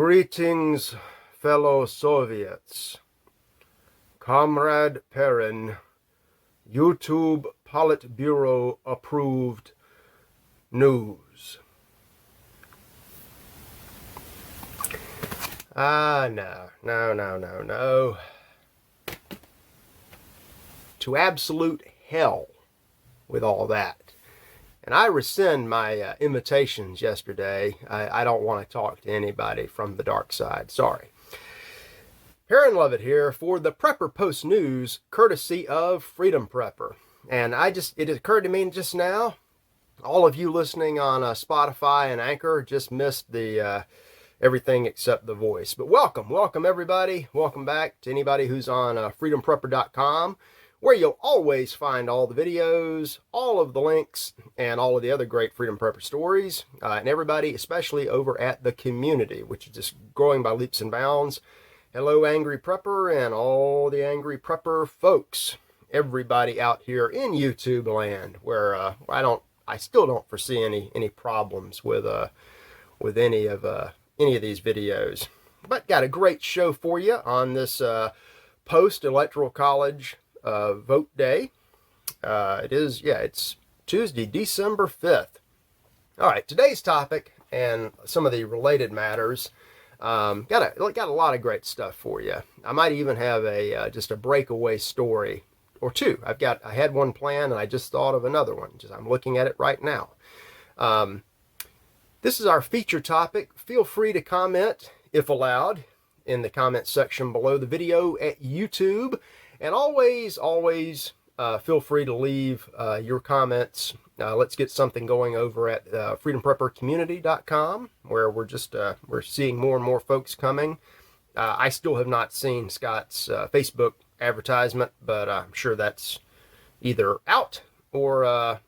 Greetings, fellow Soviets. Comrade Perrin, YouTube Politburo approved news. No. To absolute hell with all that. And I rescind my invitations yesterday. I don't want to talk to anybody from the dark side. Sorry. Perrin Lovett here for the Prepper Post News, courtesy of Freedom Prepper. And it occurred to me just now, all of you listening on Spotify and Anchor just missed the everything except the voice. But welcome everybody. Welcome back to anybody who's on freedomprepper.com, where you'll always find all the videos, all of the links, and all of the other great Freedom Prepper stories. And everybody, especially over at the community, which is just growing by leaps and bounds. Hello, Angry Prepper, and all the Angry Prepper folks. Everybody out here in YouTube land, where I still don't foresee any problems with any of these videos. But got a great show for you on this post-electoral college vote day. It's Tuesday, December 5th. All right, today's topic and some of the related matters. Got a lot of great stuff for you. I might even have just a breakaway story or two. I had one planned and I just thought of another one. I'm looking at it right now. This is our feature topic. Feel free to comment, if allowed, in the comment section below the video at YouTube. And always feel free to leave your comments. Let's get something going over at freedompreppercommunity.com, where we're seeing more and more folks coming. I still have not seen Scott's Facebook advertisement, but I'm sure that's either out or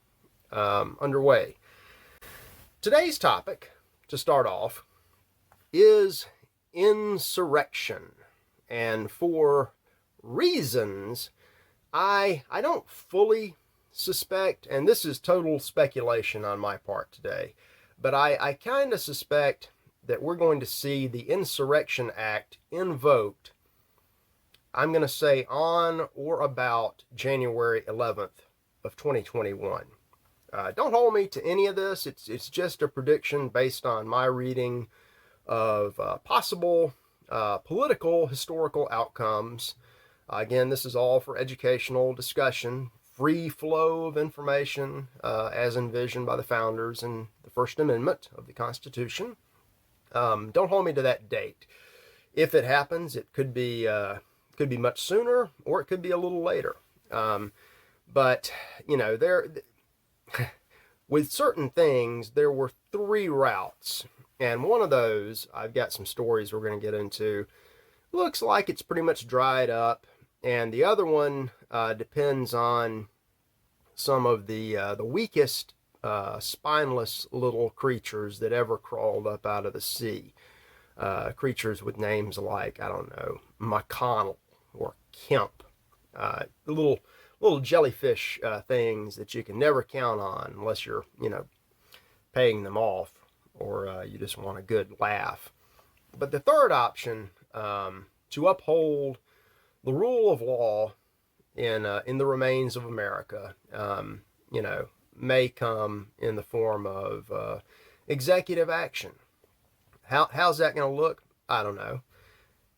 underway. Today's topic, to start off, is insurrection. And for reasons I don't fully suspect, and this is total speculation on my part today, but I kind of suspect that we're going to see the Insurrection Act invoked, I'm going to say on or about January 11th of 2021. Don't hold me to any of this. It's just a prediction based on my reading of possible political historical outcomes. Again, this is all for educational discussion, free flow of information as envisioned by the founders in the First Amendment of the Constitution. Don't hold me to that date. If it happens, it could be much sooner, or it could be a little later. But with certain things, there were three routes, and one of those, I've got some stories we're going to get into. Looks like it's pretty much dried up. And the other one depends on some of the weakest, spineless little creatures that ever crawled up out of the sea. Creatures with names like, I don't know, McConnell or Kemp. Little jellyfish things that you can never count on unless you're, paying them off, or you just want a good laugh. But the third option, to uphold the rule of law in the remains of America, may come in the form of executive action. How's that going to look? I don't know.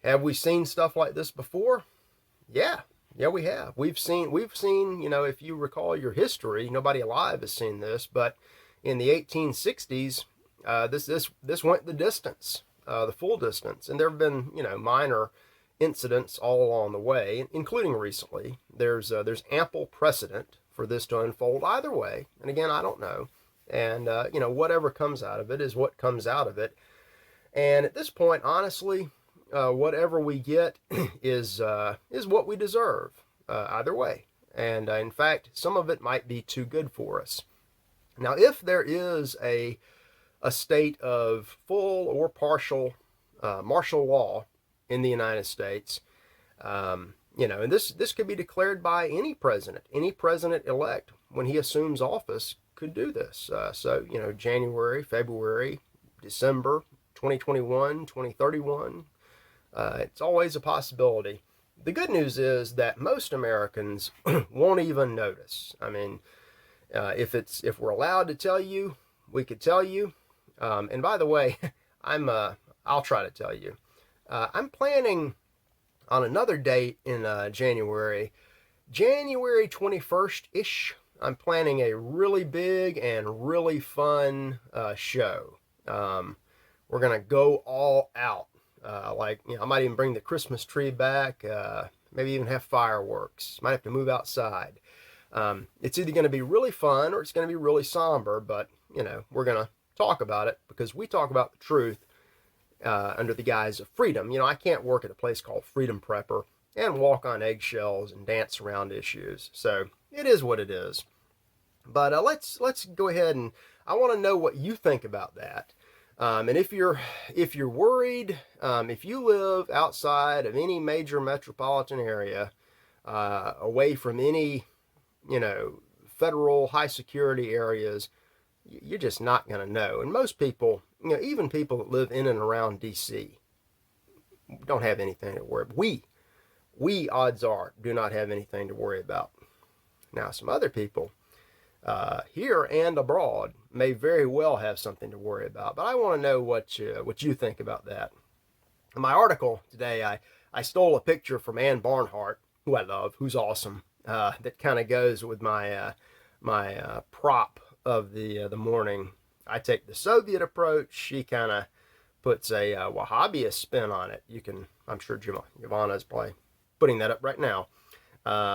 Have we seen stuff like this before? Yeah, we have. We've seen. If you recall your history, nobody alive has seen this, but in the 1860s, this went the distance, the full distance, and there have been minor incidents all along the way, including recently. There's ample precedent for this to unfold either way. And again, I don't know. And whatever comes out of it is what comes out of it. And at this point, honestly, whatever we get is what we deserve either way. And in fact, some of it might be too good for us. Now, if there is a state of full or partial martial law in the United States, and this could be declared by any president-elect when he assumes office could do this. So January, February, December 2021, 2031. It's always a possibility. The good news is that most Americans won't even notice. I mean, if we're allowed to tell you, we could tell you. And by the way, I'll try to tell you. I'm planning on another date in January 21st-ish. I'm planning a really big and really fun show. We're going to go all out. I might even bring the Christmas tree back, maybe even have fireworks. Might have to move outside. It's either going to be really fun or it's going to be really somber, but, we're going to talk about it because we talk about the truth under the guise of freedom. I can't work at a place called Freedom Prepper and walk on eggshells and dance around issues. So it is what it is. But let's go ahead, and I want to know what you think about that. And if you're worried, if you live outside of any major metropolitan area, away from any, federal high security areas, you're just not going to know. And most people, even people that live in and around DC, don't have anything to worry about. We odds are, do not have anything to worry about. Now, some other people here and abroad may very well have something to worry about, but I want to know what you think about that. In my article today, I stole a picture from Ann Barnhart, who I love, who's awesome, that kind of goes with my prop of the morning. I take the Soviet approach. She kind of puts a Wahhabist spin on it. I'm sure Giovanna's probably putting that up right now.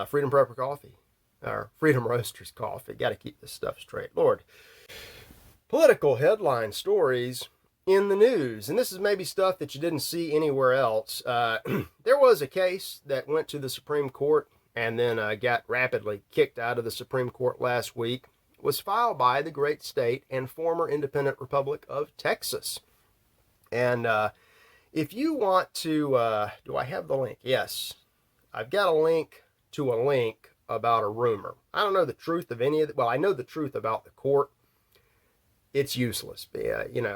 Freedom Prepper coffee, or Freedom Roasters coffee. Got to keep this stuff straight. Lord. Political headline stories in the news. And this is maybe stuff that you didn't see anywhere else. There was a case that went to the Supreme Court and then got rapidly kicked out of the Supreme Court last week. It was filed by the great state and former independent republic of Texas. And if you want to, do I have the link? Yes. I've got a link to a link about a rumor. I don't know the truth of any of it. Well, I know the truth about the court. It's useless.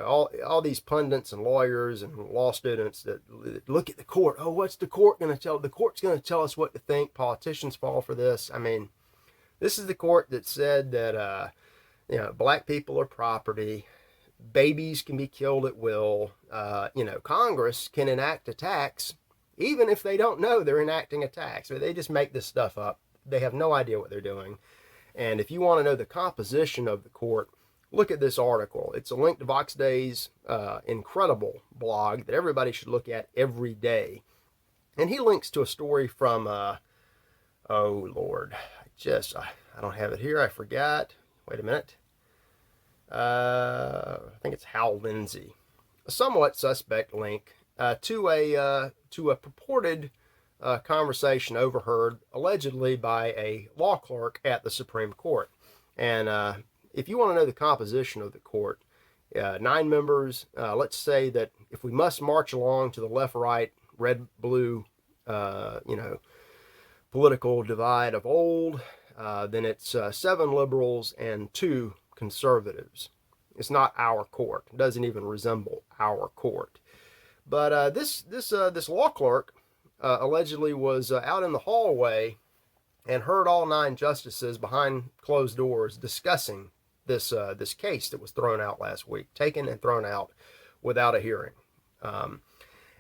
All these pundits and lawyers and law students that look at the court. Oh, what's the court going to tell? The court's going to tell us what to think. Politicians fall for this. I mean, this is the court that said that, black people are property. Babies can be killed at will. Congress can enact a tax even if they don't know they're enacting a tax. They just make this stuff up. They have no idea what they're doing. And if you want to know the composition of the court, look at this article. It's a link to Vox Day's incredible blog that everybody should look at every day. And he links to a story from, oh Lord, I don't have it here. I forgot. Wait a minute. I think it's Hal Lindsey. A somewhat suspect link to a purported conversation overheard allegedly by a law clerk at the Supreme Court. And if you want to know the composition of the court, 9 members, let's say that if we must march along to the left-right, red-blue, political divide of old, then it's 7 liberals and 2 conservatives. It's not our court. It doesn't even resemble our court. But this law clerk allegedly was out in the hallway and heard all 9 justices behind closed doors discussing this case that was thrown out last week, taken and thrown out without a hearing.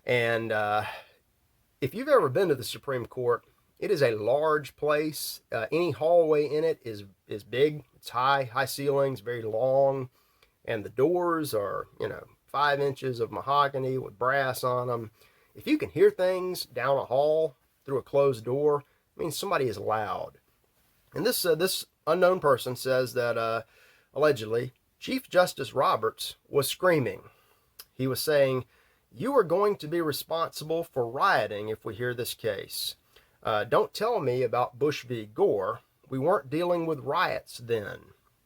If you've ever been to the Supreme Court, it is a large place. Any hallway in it is big. It's high ceilings, very long, and the doors are 5 inches of mahogany with brass on them. If you can hear things down a hall through a closed door, it means somebody is loud. And this unknown person says that allegedly Chief Justice Roberts was screaming. He was saying, "You are going to be responsible for rioting if we hear this case. Don't tell me about Bush v. Gore. We weren't dealing with riots then.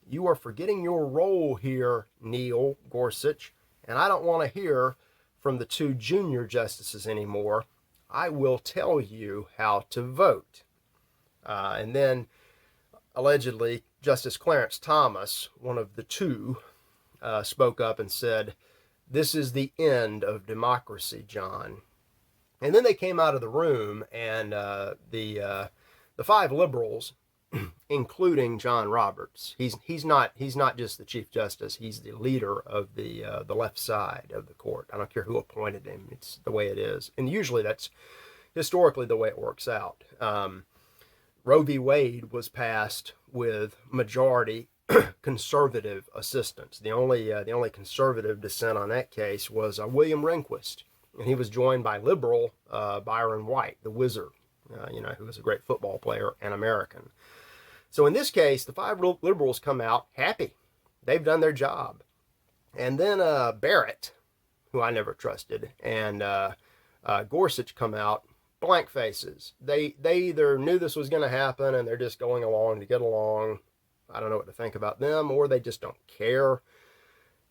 You are forgetting your role here, Neil Gorsuch, and I don't want to hear from the 2 junior justices anymore. I will tell you how to vote." And then, allegedly, Justice Clarence Thomas, one of the 2, spoke up and said, This is the end of democracy, John. And then they came out of the room, and the five liberals, including John Roberts, he's not just the Chief Justice. He's the leader of the left side of the court. I don't care who appointed him. It's the way it is, and usually that's historically the way it works out. Roe v. Wade was passed with majority conservative assistance. The only conservative dissent on that case was William Rehnquist, and he was joined by liberal Byron White, the Wizard, who was a great football player and American. So in this case, the five liberals come out happy. They've done their job. And then Barrett, who I never trusted, and Gorsuch come out blank faces. They either knew this was going to happen and they're just going along to get along. I don't know what to think about them, or they just don't care.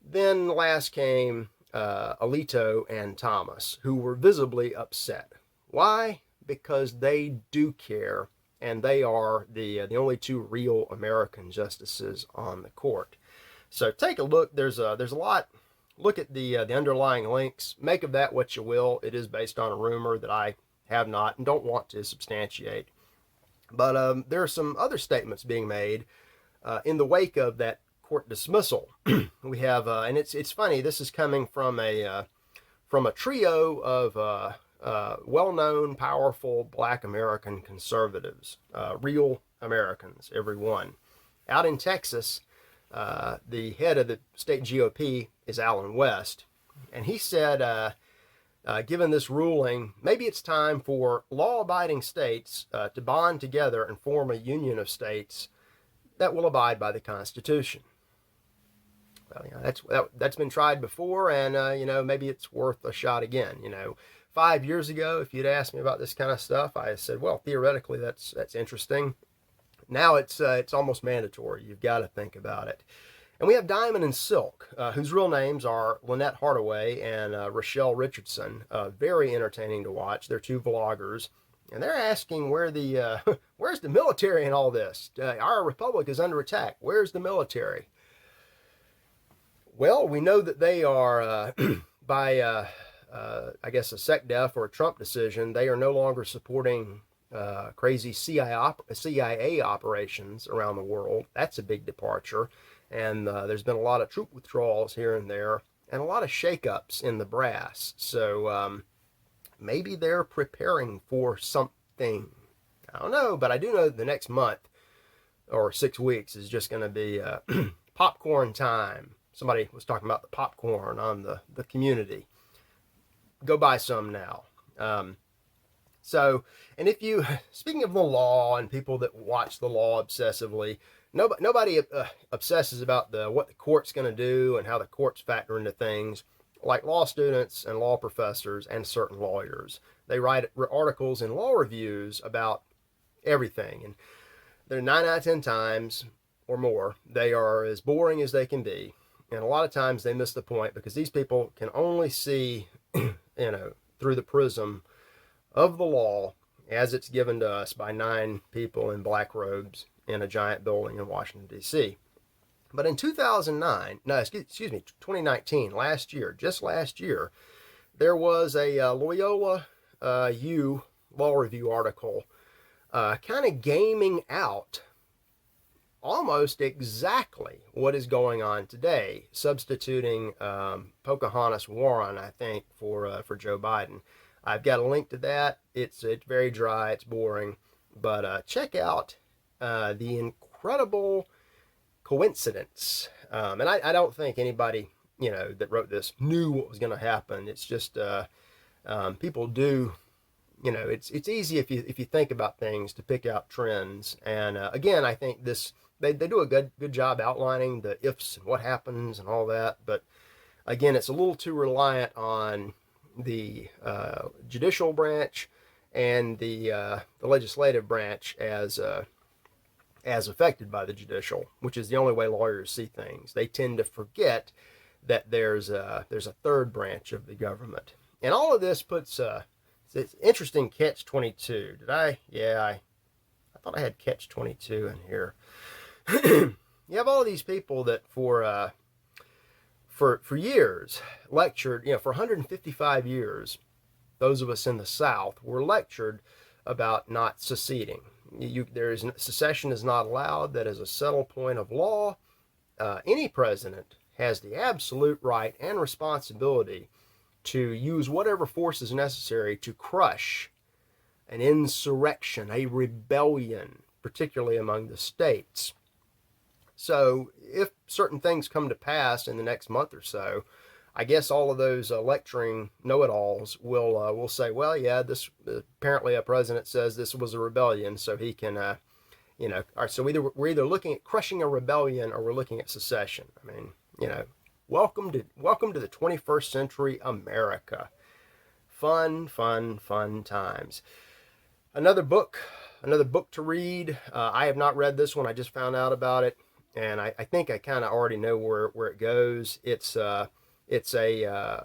Then last came Alito and Thomas, who were visibly upset. Why? Because they do care, and they are the only two real American justices on the court. So take a look. There's a lot. Look at the underlying links. Make of that what you will. It is based on a rumor that I have not and don't want to substantiate. But there are some other statements being made in the wake of that court dismissal. We have, and it's funny. This is coming from a trio of well-known, powerful Black American conservatives, real Americans, every one. Out in Texas, the head of the state GOP is Allen West, and he said, given this ruling, maybe it's time for law-abiding states to bond together and form a union of states that will abide by the Constitution. Well, that's been tried before, and maybe it's worth a shot again. 5 years ago, if you'd asked me about this kind of stuff, I said, well, theoretically, that's interesting. Now it's almost mandatory. You've got to think about it. And we have Diamond and Silk, whose real names are Lynette Hardaway and Rochelle Richardson. Very entertaining to watch. They're two vloggers, and they're asking where's the military in all this? Our republic is under attack. Where's the military? Well, we know that they are, by I guess a SHTF or a Trump decision, they are no longer supporting crazy CIA operations around the world. That's a big departure. And there's been a lot of troop withdrawals here and there, and a lot of shakeups in the brass. So maybe they're preparing for something. I don't know, but I do know that the next month or 6 weeks is just going to be popcorn time. Somebody was talking about the popcorn on the community. Go buy some now. And if you, speaking of the law and people that watch the law obsessively, nobody obsesses about what the court's going to do and how the courts factor into things, like law students and law professors and certain lawyers. They write articles in law reviews about everything, and they're 9 out of 10 times or more, they are as boring as they can be. And a lot of times they miss the point because these people can only see, through the prism of the law as it's given to us by 9 people in black robes in a giant building in Washington, D.C. But in 2019, just last year, there was a Loyola U Law Review article kind of gaming out almost exactly what is going on today, substituting Pocahontas Warren, I think, for Joe Biden. I've got a link to that. It's very dry, it's boring, but check out the incredible coincidence. And I don't think anybody that wrote this knew what was going to happen. It's just people do. It's easy if you think about things to pick out trends. And again, I think they do a good job outlining the ifs and what happens and all that. But again, it's a little too reliant on the judicial branch and the legislative branch as affected by the judicial, which is the only way lawyers see things. They tend to forget that there's a third branch of the government, and all of this puts it's interesting catch-22. Did I? Yeah, I thought I had catch-22 in here. You have all of these people that for for years lectured, for 155 years, those of us in the South were lectured about not seceding. Secession is not allowed. That is a settled point of law. Any president has the absolute right and responsibility to use whatever force is necessary to crush an insurrection, a rebellion, particularly among the states. So if certain things come to pass in the next month or so, I guess all of those lecturing know-it-alls will say, well, yeah, this apparently a president says this was a rebellion, so he can, all right. So we're either looking at crushing a rebellion or we're looking at secession. I mean, welcome to the 21st century America. Fun times. Another book to read. I have not read this one. I just found out about it, and I think I kind of already know where it goes. It's a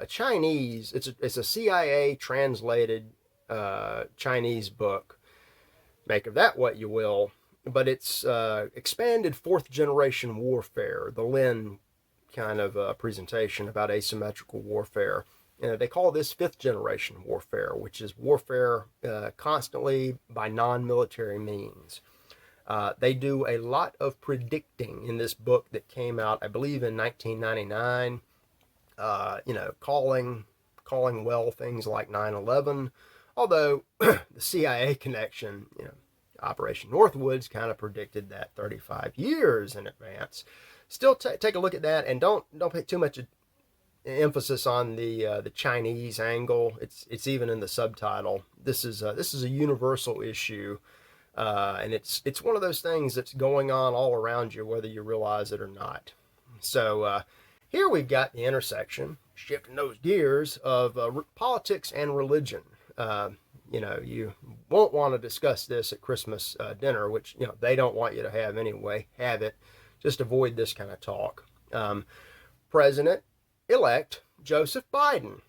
Chinese. It's a CIA translated Chinese book. Make of that what you will. But it's expanded fourth generation warfare. The Lin kind of presentation about asymmetrical warfare. They call this fifth generation warfare, which is warfare constantly by non-military means. They do a lot of predicting in this book that came out, I believe, in 1999. Calling well things like 9/11. Although the CIA connection, Operation Northwoods kind of predicted that 35 years in advance. Still, take a look at that, and don't pay too much emphasis on the Chinese angle. It's even in the subtitle. This is a universal issue, and it's one of those things that's going on all around you, whether you realize it or not. So here we've got the intersection, shifting those gears of politics and religion. You won't want to discuss this at Christmas dinner, which they don't want you to have anyway. Have it. Just avoid this kind of talk. President-elect Joseph Biden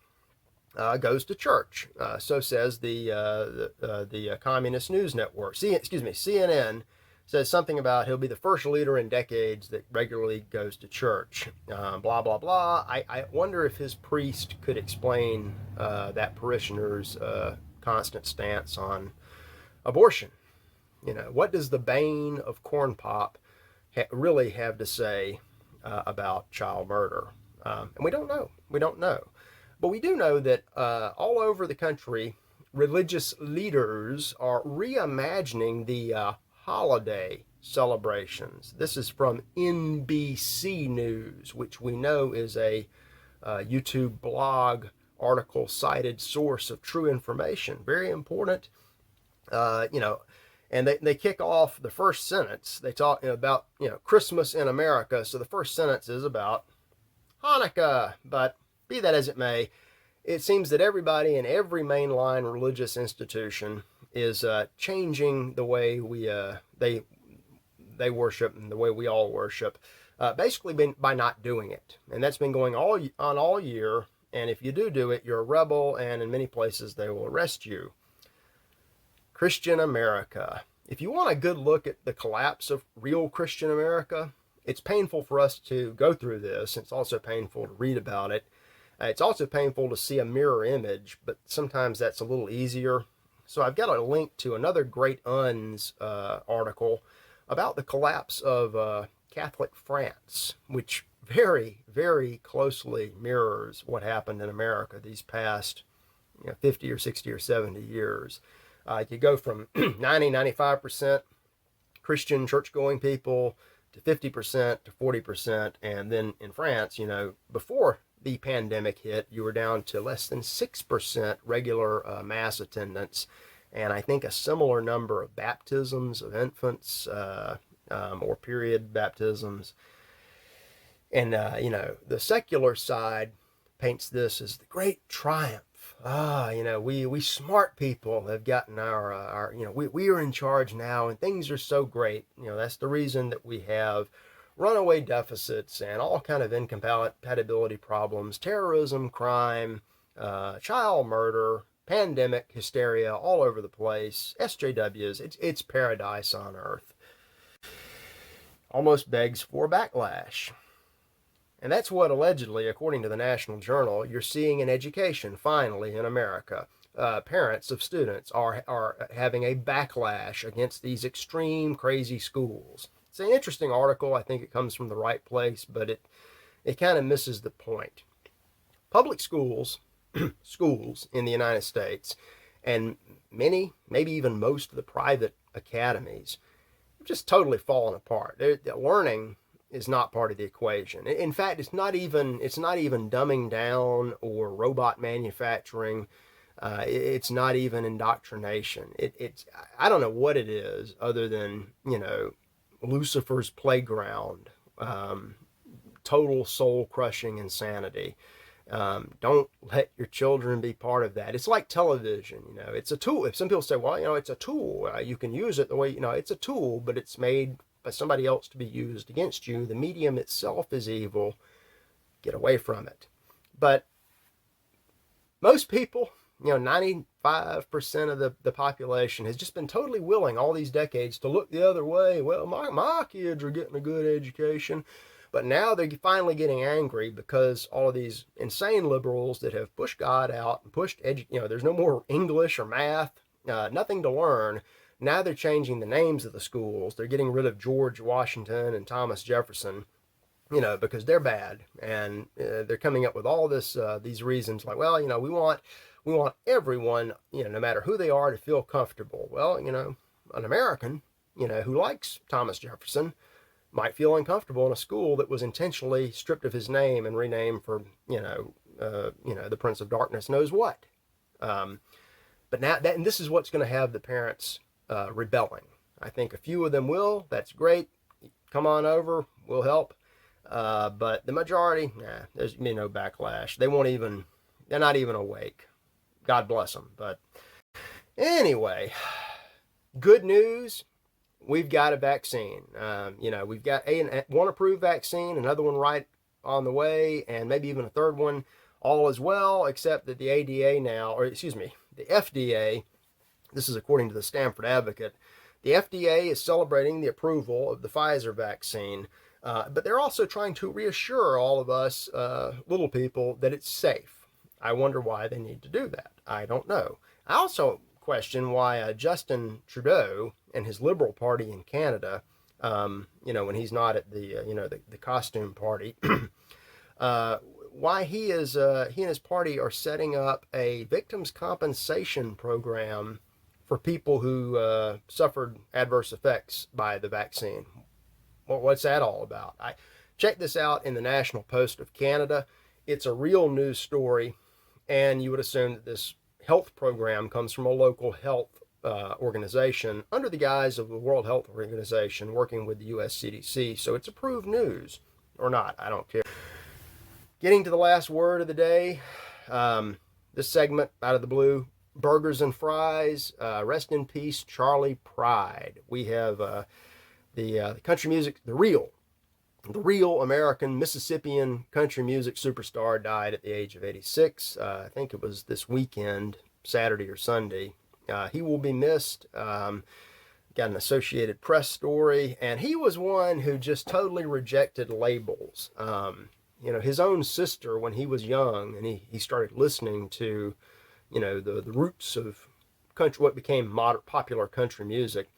goes to church. So says the Communist News Network. CNN says something about he'll be the first leader in decades that regularly goes to church. Blah, blah, blah. I wonder if his priest could explain that parishioner's constant stance on abortion. What does the bane of corn pop really have to say about child murder? And we don't know. But we do know that all over the country, religious leaders are reimagining the holiday celebrations. This is from NBC News, which we know is a YouTube blog article cited source of true information. Very important. And they kick off the first sentence. They talk about Christmas in America. So the first sentence is about Hanukkah. But be that as it may, it seems that everybody in every mainline religious institution is changing the way they worship and the way we all worship, basically by not doing it. And that's been going on all year. And if you do it, you're a rebel, and in many places they will arrest you. Christian America. If you want a good look at the collapse of real Christian America, it's painful for us to go through this. It's also painful to read about it. It's also painful to see a mirror image, but sometimes that's a little easier. So I've got a link to another Great Uns article about the collapse of Catholic France, which very, very closely mirrors what happened in America these past 50 or 60 or 70 years. You go from 95% Christian church-going people to 50% to 40%. And then in France, before the pandemic hit, you were down to less than 6% regular mass attendance. And I think a similar number of baptisms of infants or period baptisms. And, the secular side paints this as the great triumph. We smart people have gotten we are in charge now and things are so great. That's the reason that we have runaway deficits and all kind of incompatibility problems, terrorism, crime, child murder, pandemic hysteria all over the place, SJWs. It's paradise on earth. Almost begs for backlash. And that's what allegedly, according to the National Journal, you're seeing in education finally in America. Parents of students are having a backlash against these extreme, crazy schools. It's an interesting article. I think it comes from the right place, but it kind of misses the point. Public schools, schools in the United States, and many, maybe even most of the private academies, have just totally fallen apart. Learning is not part of the equation. In fact, it's not even dumbing down or robot manufacturing. It's not even indoctrination. It's I don't know what it is other than Lucifer's playground, total soul crushing insanity. Don't let your children be part of that. It's like television, it's a tool. If some people say, well, it's a tool, you can use it the way, it's a tool, but it's made by somebody else to be used against you. The medium itself is evil. Get away from it. But most people, 95% of the population has just been totally willing all these decades to look the other way. Well, my kids are getting a good education. But now they're finally getting angry because all of these insane liberals that have pushed God out and pushed, there's no more English or math, nothing to learn. Now they're changing the names of the schools. They're getting rid of George Washington and Thomas Jefferson, because they're bad. And they're coming up with all these reasons like, well, we want everyone, no matter who they are, to feel comfortable. Well, an American, who likes Thomas Jefferson, might feel uncomfortable in a school that was intentionally stripped of his name and renamed for, the Prince of Darkness knows what. But now and this is what's going to have the parents rebelling. I think a few of them will. That's great. Come on over. We'll help. But the majority, there's no backlash. They're not even awake. God bless them. But anyway, good news. We've got a vaccine. We've got one approved vaccine, another one right on the way, and maybe even a third one all as well, except that the the FDA, this is according to the Stanford Advocate, the FDA is celebrating the approval of the Pfizer vaccine, but they're also trying to reassure all of us little people that it's safe. I wonder why they need to do that. I don't know. I also question why Justin Trudeau and his Liberal Party in Canada, when he's not at the costume party, why he and his party are setting up a victims compensation program for people who suffered adverse effects by the vaccine. What's that all about? I checked this out in the National Post of Canada. It's a real news story, and you would assume that this health program comes from a local health organization under the guise of the World Health Organization working with the US CDC. So it's approved news or not, I don't care. Getting to the last word of the day, this segment out of the blue, burgers and fries, rest in peace, Charlie Pride. We have the country music, the real American Mississippian country music superstar died at the age of 86. I think it was this weekend, Saturday or Sunday. He will be missed. Got an Associated Press story, and he was one who just totally rejected labels. His own sister, when he was young, and he started listening to, the roots of country, what became popular country music.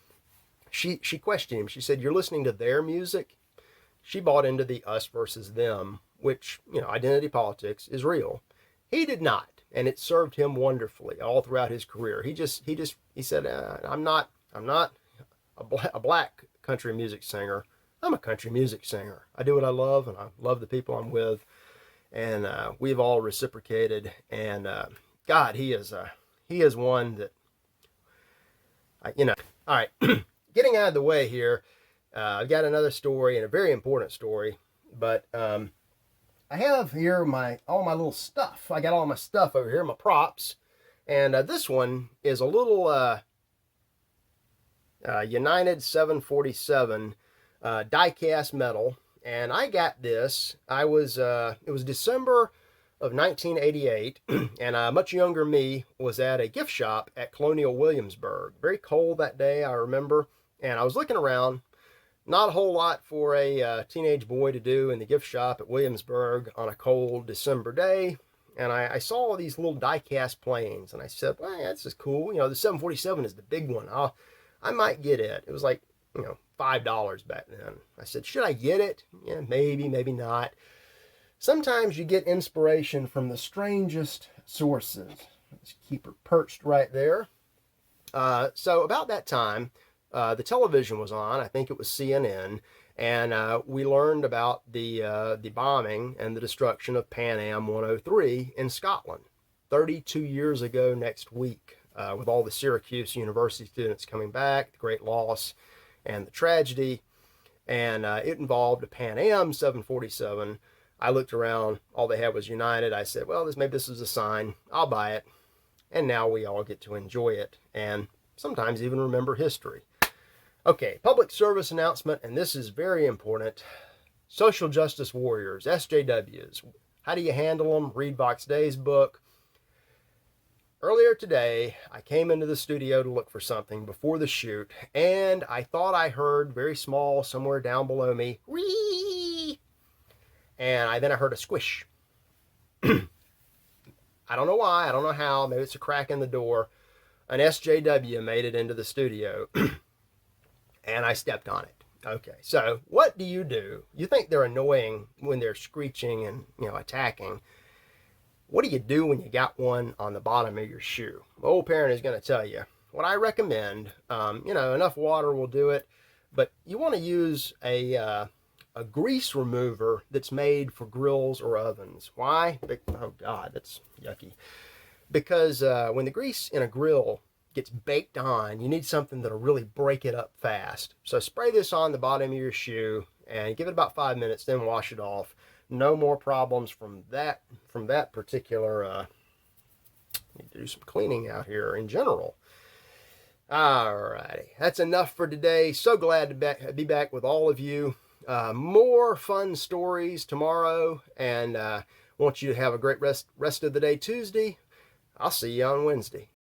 She questioned him. She said, "You're listening to their music?" She bought into the us versus them, which, identity politics is real. He did not, and it served him wonderfully all throughout his career. He said, I'm not a black country music singer. I'm a country music singer. I do what I love, and I love the people I'm with, and we've all reciprocated. And God, he is one that, All right, getting out of the way here. I've got another story, and a very important story, but I have here all my little stuff. I got all my stuff over here, my props, and this one is a little United 747 die-cast metal, and I got this. It was December of 1988, and a much younger me was at a gift shop at Colonial Williamsburg. Very cold that day, I remember, and I was looking around, Not a whole lot for a teenage boy to do in the gift shop at Williamsburg on a cold December day. And I saw these little die-cast planes, and I said, well, that's just cool. You know, the 747 is the big one. I might get it. It was like, $5 back then. I said, should I get it? Yeah, maybe, maybe not. Sometimes you get inspiration from the strangest sources. Let's keep her perched right there. So about that time, the television was on. I think it was CNN. And we learned about the bombing and the destruction of Pan Am 103 in Scotland 32 years ago next week, with all the Syracuse University students coming back, the great loss and the tragedy. And it involved a Pan Am 747. I looked around, all they had was United. I said, well, maybe this is a sign. I'll buy it. And now we all get to enjoy it and sometimes even remember history. Okay, public service announcement, and this is very important. Social justice warriors, SJWs. How do you handle them? Read Box Day's book. Earlier today, I came into the studio to look for something before the shoot, and I thought I heard very small, somewhere down below me, wee! And then I heard a squish. I don't know why, I don't know how, maybe it's a crack in the door. An SJW made it into the studio. And I stepped on it. Okay, so what do? You think they're annoying when they're screeching and, attacking. What do you do when you got one on the bottom of your shoe? My old parent is going to tell you. What I recommend, enough water will do it, but you want to use a grease remover that's made for grills or ovens. Why? Oh, God, that's yucky. Because when the grease in a grill gets baked on, you need something that'll really break it up fast. So spray this on the bottom of your shoe and give it about 5 minutes, then wash it off. No more problems from that particular need to do some cleaning out here in general. Alrighty, that's enough for today. So glad to be back with all of you. More fun stories tomorrow, and want you to have a great rest of the day Tuesday. I'll see you on Wednesday.